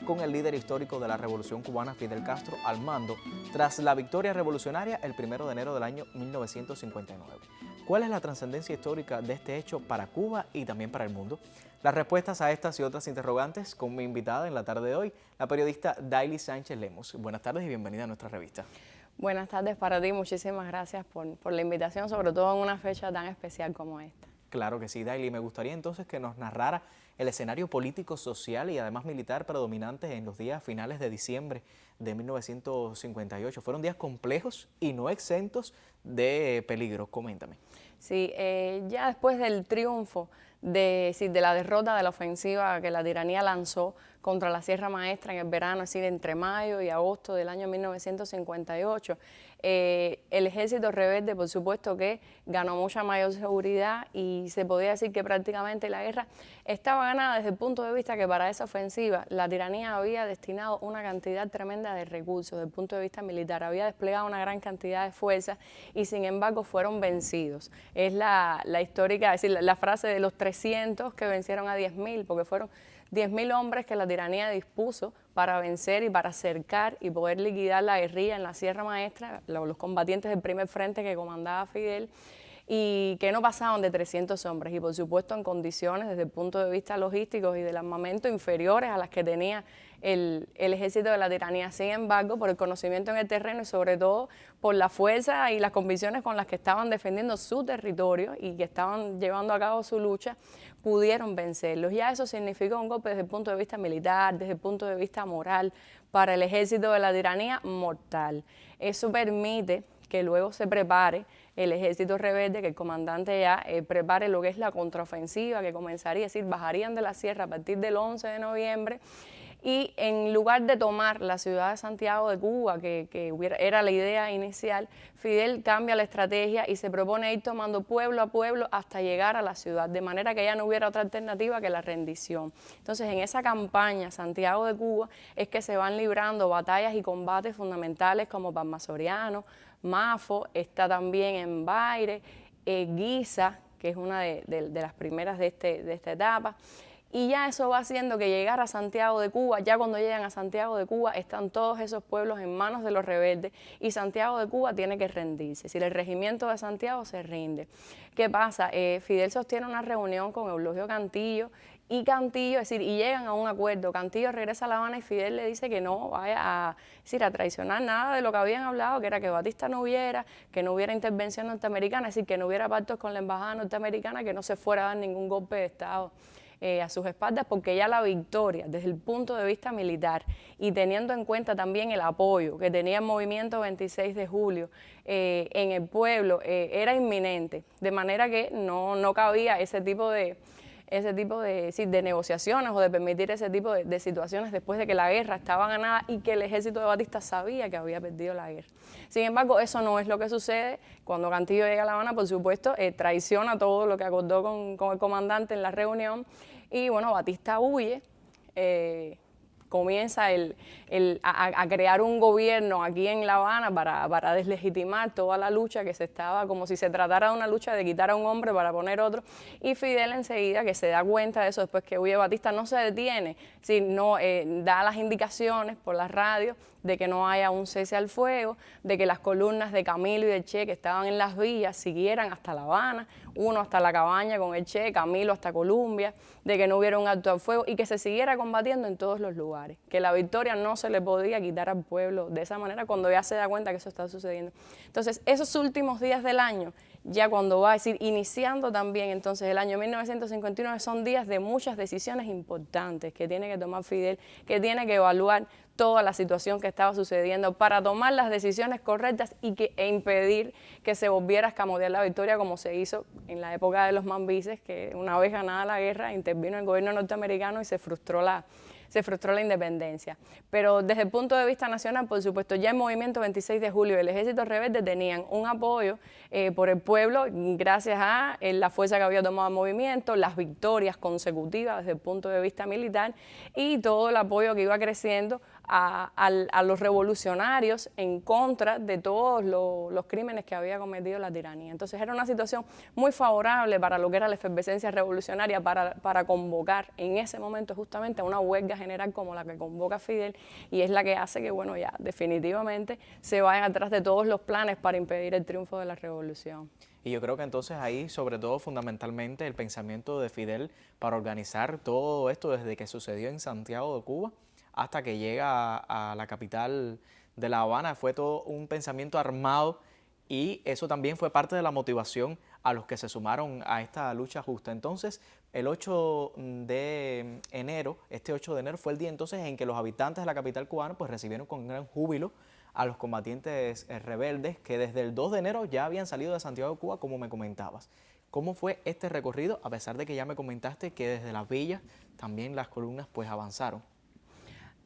con el líder histórico de la Revolución Cubana, Fidel Castro, al mando, tras la victoria revolucionaria el 1 de enero del año 1959. ¿Cuál es la trascendencia histórica de este hecho para Cuba y también para el mundo? Las respuestas a estas y otras interrogantes con mi invitada en la tarde de hoy, la periodista Daily Sánchez Lemos. Buenas tardes y bienvenida a nuestra revista. Buenas tardes para ti, muchísimas gracias por la invitación, sobre todo en una fecha tan especial como esta. Claro que sí, Daily. Me gustaría entonces que nos narrara el escenario político, social y además militar predominante en los días finales de diciembre de 1958. Fueron días complejos y no exentos de peligro. Coméntame. Sí, ya después del triunfo, de la derrota de la ofensiva que la tiranía lanzó contra la Sierra Maestra en el verano, es decir, entre mayo y agosto del año 1958, el ejército rebelde, por supuesto que ganó mucha mayor seguridad y se podía decir que prácticamente la guerra estaba ganada desde el punto de vista que para esa ofensiva la tiranía había destinado una cantidad tremenda de recursos desde el punto de vista militar, había desplegado una gran cantidad de fuerzas y sin embargo fueron vencidos. Es la histórica, es decir, la frase de los 300 que vencieron a 10.000, porque fueron 10.000 hombres que la tiranía dispuso para vencer y para cercar y poder liquidar la guerrilla en la Sierra Maestra, los combatientes del primer frente que comandaba Fidel, y que no pasaban de 300 hombres, y por supuesto en condiciones desde el punto de vista logístico y del armamento inferiores a las que tenía el ejército de la tiranía. Sin embargo, por el conocimiento en el terreno y sobre todo por la fuerza y las convicciones con las que estaban defendiendo su territorio y que estaban llevando a cabo su lucha, pudieron vencerlos. Ya eso significó un golpe desde el punto de vista militar, desde el punto de vista moral, para el ejército de la tiranía mortal. Eso permite que luego se prepare el ejército rebelde, que el comandante ya prepare lo que es la contraofensiva, que comenzaría, es decir, bajarían de la sierra a partir del 11 de noviembre, y en lugar de tomar la ciudad de Santiago de Cuba, que era la idea inicial, Fidel cambia la estrategia y se propone ir tomando pueblo a pueblo hasta llegar a la ciudad, de manera que ya no hubiera otra alternativa que la rendición. Entonces, en esa campaña, Santiago de Cuba, es que se van librando batallas y combates fundamentales como Palma Soriano, Mafo, está también en Baire, Guisa, que es una de las primeras de esta etapa. Y ya eso va haciendo que llegar a Santiago de Cuba, ya cuando llegan a Santiago de Cuba, están todos esos pueblos en manos de los rebeldes y Santiago de Cuba tiene que rendirse. Si el regimiento de Santiago se rinde. ¿Qué pasa? Fidel sostiene una reunión con Eulogio Cantillo y Cantillo, es decir, y llegan a un acuerdo. Cantillo regresa a La Habana y Fidel le dice que no vaya a traicionar nada de lo que habían hablado, que era que Batista no hubiera, que no hubiera intervención norteamericana, es decir, que no hubiera pactos con la embajada norteamericana, que no se fuera a dar ningún golpe de Estado a sus espaldas, porque ya la victoria desde el punto de vista militar y teniendo en cuenta también el apoyo que tenía el movimiento 26 de julio en el pueblo era inminente, de manera que no cabía ese tipo de negociaciones o de permitir ese tipo de situaciones después de que la guerra estaba ganada y que el ejército de Batista sabía que había perdido la guerra. Sin embargo, eso no es lo que sucede. Cuando Cantillo llega a La Habana, por supuesto, traiciona todo lo que acordó con el comandante en la reunión y, bueno, Batista huye, comienza a crear un gobierno aquí en La Habana para deslegitimar toda la lucha que se estaba, como si se tratara de una lucha de quitar a un hombre para poner otro, y Fidel enseguida, que se da cuenta de eso, después que huye Batista, no se detiene, sino da las indicaciones por la radio de que no haya un cese al fuego, de que las columnas de Camilo y de Che que estaban en las vías siguieran hasta La Habana, uno hasta la cabaña con el Che, Camilo hasta Columbia, de que no hubiera un alto al fuego y que se siguiera combatiendo en todos los lugares, que la victoria no se le podía quitar al pueblo de esa manera cuando ya se da cuenta que eso está sucediendo. Entonces, esos últimos días del año, ya cuando va a decir, iniciando también entonces el año 1959, son días de muchas decisiones importantes que tiene que tomar Fidel, que tiene que evaluar toda la situación que estaba sucediendo para tomar las decisiones correctas e impedir que se volviera a escamotear la victoria como se hizo en la época de los mambises, que una vez ganada la guerra intervino el gobierno norteamericano y se frustró la independencia. Pero desde el punto de vista nacional, por supuesto, ya el movimiento 26 de julio y el ejército rebelde tenían un apoyo por el pueblo gracias a la fuerza que había tomado el movimiento, las victorias consecutivas desde el punto de vista militar y todo el apoyo que iba creciendo a los revolucionarios en contra de todos los crímenes que había cometido la tiranía. Entonces era una situación muy favorable para lo que era la efervescencia revolucionaria, para convocar en ese momento justamente a una huelga general como la que convoca Fidel, y es la que hace que, bueno, ya definitivamente se vayan atrás de todos los planes para impedir el triunfo de la revolución. Y yo creo que entonces ahí, sobre todo fundamentalmente, el pensamiento de Fidel para organizar todo esto desde que sucedió en Santiago de Cuba hasta que llega a la capital de La Habana, fue todo un pensamiento armado, y eso también fue parte de la motivación a los que se sumaron a esta lucha justa. Entonces, el 8 de enero, este 8 de enero fue el día entonces en que los habitantes de la capital cubana pues recibieron con gran júbilo a los combatientes rebeldes que desde el 2 de enero ya habían salido de Santiago de Cuba, como me comentabas. ¿Cómo fue este recorrido? A pesar de que ya me comentaste que desde las villas también las columnas pues avanzaron.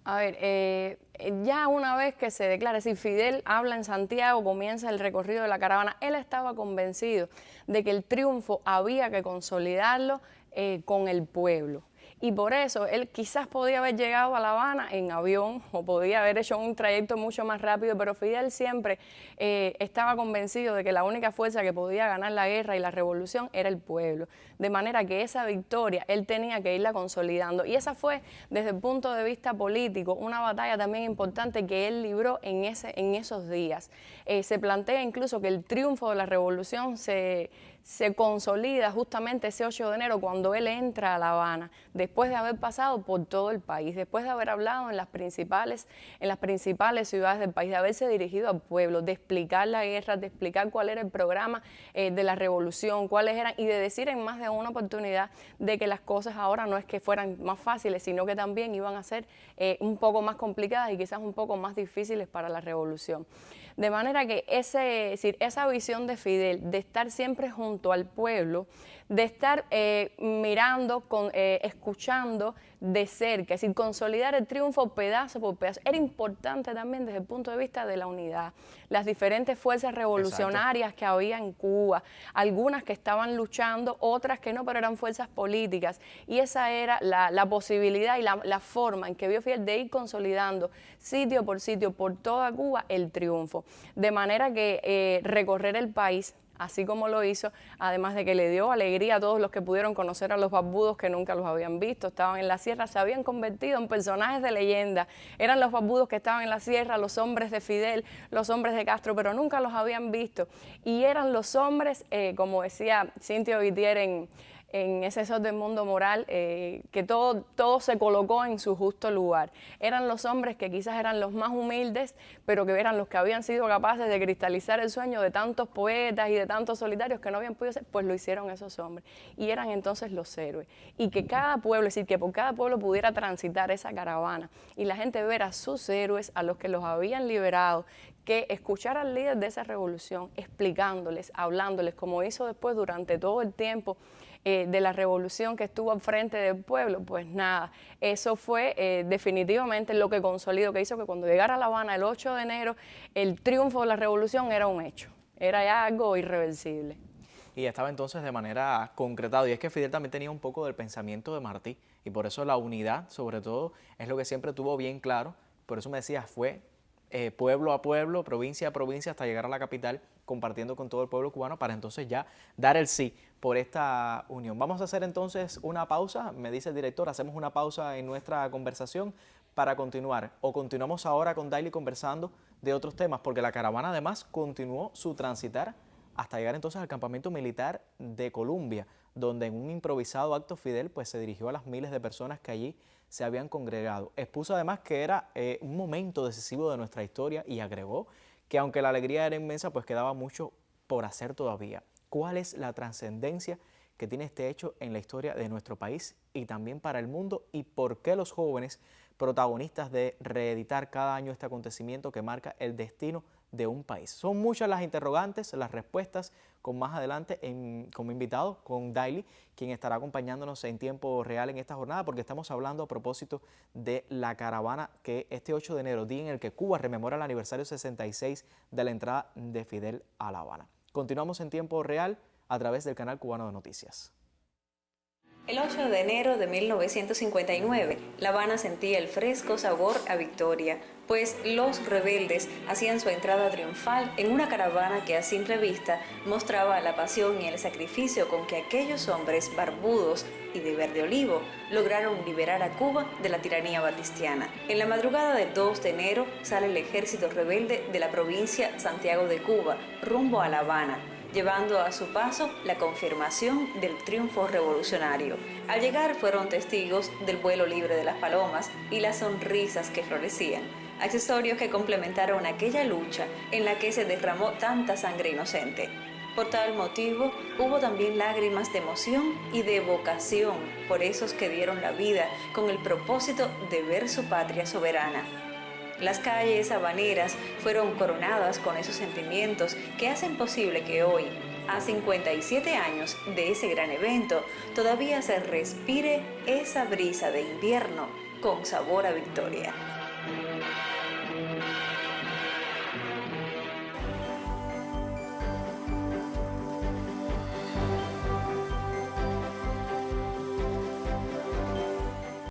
A ver, ya una vez que se declara, es decir, Fidel habla en Santiago, comienza el recorrido de la caravana, él estaba convencido de que el triunfo había que consolidarlo con el pueblo. Y por eso él quizás podía haber llegado a La Habana en avión o podía haber hecho un trayecto mucho más rápido, pero Fidel siempre estaba convencido de que la única fuerza que podía ganar la guerra y la revolución era el pueblo. De manera que esa victoria él tenía que irla consolidando. Y esa fue, desde el punto de vista político, una batalla también importante que él libró en esos días. Se plantea incluso que el triunfo de la revolución se consolida justamente ese 8 de enero cuando él entra a La Habana, después de haber pasado por todo el país, después de haber hablado en las principales ciudades del país, de haberse dirigido al pueblo, de explicar la guerra, de explicar cuál era el programa de la revolución, cuáles eran, y de decir en más de una oportunidad de que las cosas ahora no es que fueran más fáciles, sino que también iban a ser un poco más complicadas y quizás un poco más difíciles para la revolución. De manera que esa visión de Fidel, de estar siempre junto al pueblo, de estar mirando, escuchando de cerca, es decir, consolidar el triunfo pedazo por pedazo, era importante también desde el punto de vista de la unidad. Las diferentes fuerzas revolucionarias Exacto. Que había en Cuba, algunas que estaban luchando, otras que no, pero eran fuerzas políticas. Y esa era la posibilidad y la forma en que vio Fidel de ir consolidando sitio por toda Cuba el triunfo. De manera que recorrer el país, así como lo hizo, además de que le dio alegría a todos los que pudieron conocer a los barbudos que nunca los habían visto, estaban en la sierra, se habían convertido en personajes de leyenda, eran los barbudos que estaban en la sierra, los hombres de Fidel, los hombres de Castro, pero nunca los habían visto, y eran los hombres, como decía Cynthia Whittier en ese Sol del Mundo Moral, que todo se colocó en su justo lugar. Eran los hombres que quizás eran los más humildes, pero que eran los que habían sido capaces de cristalizar el sueño de tantos poetas y de tantos solitarios que no habían podido ser, pues lo hicieron esos hombres. Y eran entonces los héroes. Y que cada pueblo, es decir, que por cada pueblo pudiera transitar esa caravana y la gente ver a sus héroes, a los que los habían liberado, que escuchar al líder de esa revolución, explicándoles, hablándoles, como hizo después durante todo el tiempo de la revolución que estuvo al frente del pueblo, pues nada, eso fue definitivamente lo que consolidó, que hizo que cuando llegara a La Habana el 8 de enero, el triunfo de la revolución era un hecho, era ya algo irreversible. Y estaba entonces de manera concretada, y es que Fidel también tenía un poco del pensamiento de Martí, y por eso la unidad, sobre todo, es lo que siempre tuvo bien claro. Por eso me decías, fue pueblo a pueblo, provincia a provincia, hasta llegar a la capital, compartiendo con todo el pueblo cubano para entonces ya dar el sí por esta unión. Vamos a hacer entonces una pausa, me dice el director, hacemos una pausa en nuestra conversación para continuar, o continuamos ahora con Daily conversando de otros temas, porque la caravana además continuó su transitar hasta llegar entonces al campamento militar de Columbia, donde en un improvisado acto Fidel pues se dirigió a las miles de personas que allí se habían congregado. Expuso además que era un momento decisivo de nuestra historia y agregó que aunque la alegría era inmensa, pues quedaba mucho por hacer todavía. ¿Cuál es la trascendencia que tiene este hecho en la historia de nuestro país y también para el mundo? ¿Y por qué los jóvenes protagonistas de reeditar cada año este acontecimiento que marca el destino de un país? Son muchas las interrogantes, las respuestas, con más adelante como invitado con Daily, quien estará acompañándonos en tiempo real en esta jornada, porque estamos hablando a propósito de la caravana que este 8 de enero, día en el que Cuba rememora el aniversario 66 de la entrada de Fidel a La Habana. Continuamos en tiempo real a través del canal Cubano de Noticias. El 8 de enero de 1959, La Habana sentía el fresco sabor a victoria, pues los rebeldes hacían su entrada triunfal en una caravana que a simple vista mostraba la pasión y el sacrificio con que aquellos hombres barbudos y de verde olivo lograron liberar a Cuba de la tiranía batistiana. En la madrugada del 2 de enero sale el ejército rebelde de la provincia Santiago de Cuba rumbo a La Habana, llevando a su paso la confirmación del triunfo revolucionario. Al llegar fueron testigos del vuelo libre de las palomas y las sonrisas que florecían, accesorios que complementaron aquella lucha en la que se derramó tanta sangre inocente. Por tal motivo, hubo también lágrimas de emoción y de evocación por esos que dieron la vida con el propósito de ver su patria soberana. Las calles habaneras fueron coronadas con esos sentimientos que hacen posible que hoy, a 57 años de ese gran evento, todavía se respire esa brisa de invierno con sabor a victoria.